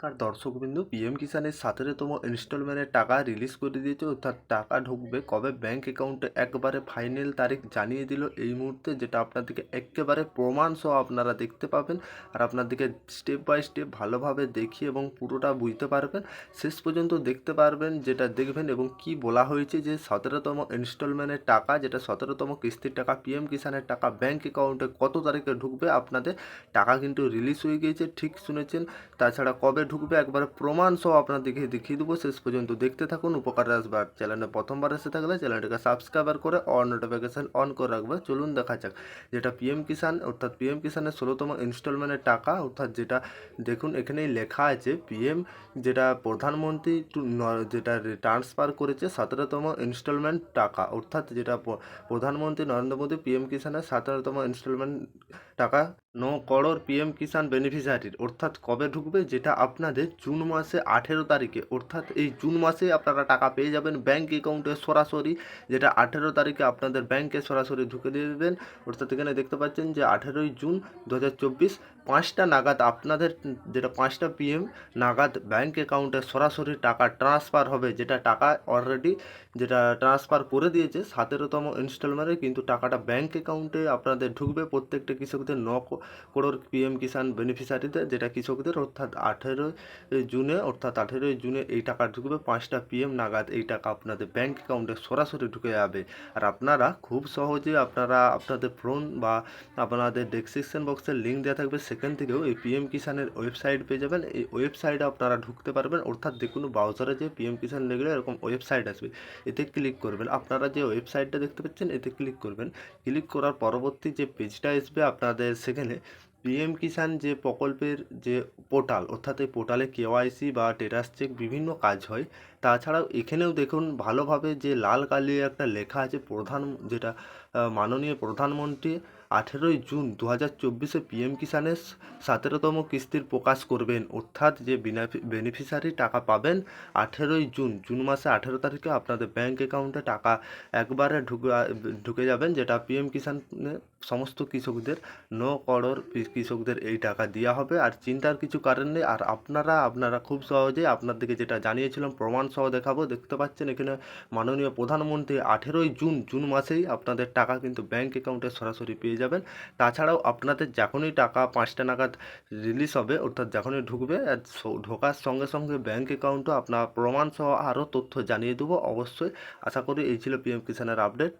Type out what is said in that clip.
নমস্কার দর্শকবৃন্দ, পিএম কিষাণের 17তম ইনস্টলমেন্টের টাকা রিলিজ করে দিয়েছে। অর্থাৎ টাকা ঢুকবে কবে ব্যাংক অ্যাকাউন্টে একবারে ফাইনাল তারিখ জানিয়ে দিল এই মুহূর্তে, যেটা আপনাদেরকে একেবারে প্রমাণ সহ আপনারা দেখতে পাবেন। আর আপনাদেরকে স্টেপ বাই স্টেপ ভালোভাবে দেখিয়ে এবং পুরোটা বুঝতে পারবেন, শেষ পর্যন্ত দেখতে পারবেন, যেটা দেখবেন এবং কি বলা হয়েছে যে 17তম ইনস্টলমেন্টের টাকা, যেটা 17তম কিস্তির টাকা, পিএম কিষাণের টাকা ব্যাংক অ্যাকাউন্টে কত তারিখে ঢুকবে। আপনাদের টাকা কিন্তু রিলিজ হয়ে গিয়েছে, ঠিক শুনেছেন। তাছাড়া কবে ঢুকবে একবার প্রমাণ সহ আপনাদেরকে দেখিয়ে দেবো, শেষ পর্যন্ত দেখতে থাকুন। উপকারে আসবে। আর চ্যানেলে প্রথমবার এসে থাকলে চ্যানেলটাকে সাবস্ক্রাইব করে অল নোটিফিকেশান অন করে রাখবে। চলুন দেখা যাক, যেটা পিএম কিষাণ অর্থাৎ পিএম কিষাণের 16তম ইনস্টলমেন্টের টাকা, অর্থাৎ যেটা দেখুন এখানেই লেখা আছে পিএম, যেটা প্রধানমন্ত্রী যেটা ট্রান্সফার করেছে 17তম ইনস্টলমেন্ট টাকা, অর্থাৎ যেটা প্রধানমন্ত্রী নরেন্দ্র মোদী পিএম কিষাণের 17তম ইনস্টলমেন্ট টাকা 9 করোড় পিএম কিষাণ বেনিফিশিয়ারির, অর্থাৎ কবে ঢুকবে, যেটা আপনাদের জুন মাসে 18 তারিখে, অর্থাৎ এই জুন মাসে আপনারা টাকা পেয়ে যাবেন ব্যাংক অ্যাকাউন্টে সরাসরি, যেটা 18 তারিখে আপনাদের ব্যাংকে সরাসরি ঢুকে দিয়ে দেবেন। অর্থাৎ এখানে দেখতে পাচ্ছেন যে 18ই জুন 2024 5টা নাগাদ আপনাদের, যেটা 5টা পিএম নাগাদ ব্যাংক অ্যাকাউন্টে সরাসরি টাকা ট্রান্সফার হবে, যেটা টাকা অলরেডি যেটা ট্রান্সফার করে দিয়েছে 17তম ইনস্টলমেন্টে, কিন্তু টাকাটা ব্যাংক অ্যাকাউন্টে আপনাদের ঢুকবে প্রত্যেকটা কৃষকদের 9 করোড় পিএম কিষাণ বেনিফিশিয়ারিতে, যেটা কৃষকদের, অর্থাৎ 18ই জুনে এই টাকা ঢুকবে 5টা পিএম নাগাদ। এই টাকা আপনাদের ব্যাংক অ্যাকাউন্টে সরাসরি ঢুকে যাবে। আর আপনারা খুব সহজে আপনাদের ফোন বা আপনাদের ডেসক্রিপশন বক্সের লিঙ্ক দেওয়া থাকবে, সেখান থেকেও এই পিএম কিষাণের ওয়েবসাইট পেয়ে যাবেন। এই ওয়েবসাইটে আপনারা ঢুকতে পারবেন, অর্থাৎ দেখুন ব্রাউজারে যে পিএম কিষাণ লিখলে এরকম ওয়েবসাইট আসবে, এতে ক্লিক করবেন। আপনারা যে ওয়েবসাইটটা দেখতে পাচ্ছেন এতে ক্লিক করবেন। ক্লিক করার পরবর্তী যে পেজটা আসবে আপনাদের, সেখানে পিএম কিষাণ যে প্রকল্পের যে পোর্টাল, অর্থাৎ এই পোর্টালে কেওয়াইসি বা স্ট্যাটাস চেক বিভিন্ন কাজ হয়। তাছাড়াও এখানেও দেখুন ভালোভাবে যে লাল কালির একটা লেখা আছে যেটা মাননীয় প্রধানমন্ত্রী 18ই জুন 2024 পিএম কিষাণের 17তম কিস্তির প্রকাশ করবেন, অর্থাৎ যে বেনিফিশিয়ারি টাকা পাবেন 18ই জুন মাসে 18 তারিখে আপনাদের ব্যাংক অ্যাকাউন্টে টাকা একবারে ঢুকে যাবেন, যেটা পিএম কিষাণে সমস্ত কৃষকদের 9 করোড় কৃষকদের এই টাকা দেওয়া হবে। আর চিন্তার কিছু কারণ নেই। আর আপনারা খুব সহজে আপনাদেরকে যেটা জানিয়েছিলাম প্রমাণ সহ দেখাবো, দেখতে পাচ্ছেন এখানে মাননীয় প্রধানমন্ত্রী 18ই জুন মাসেই আপনাদের টাকা কিন্তু ব্যাংক অ্যাকাউন্টে সরাসরি পেয়ে যাবেন। তাছাড়াও আপনাদের যখনই টাকা 5টা নাগাদ রিলিজ হবে, অর্থাৎ যখনই ঢুকবে, আর ঢোকার সঙ্গে সঙ্গে ব্যাংক অ্যাকাউন্টও আপনার প্রমাণ সহ আরও তথ্য জানিয়ে দেবো অবশ্যই। আশা করি এই ছিল পিএম কিষাণের আপডেট।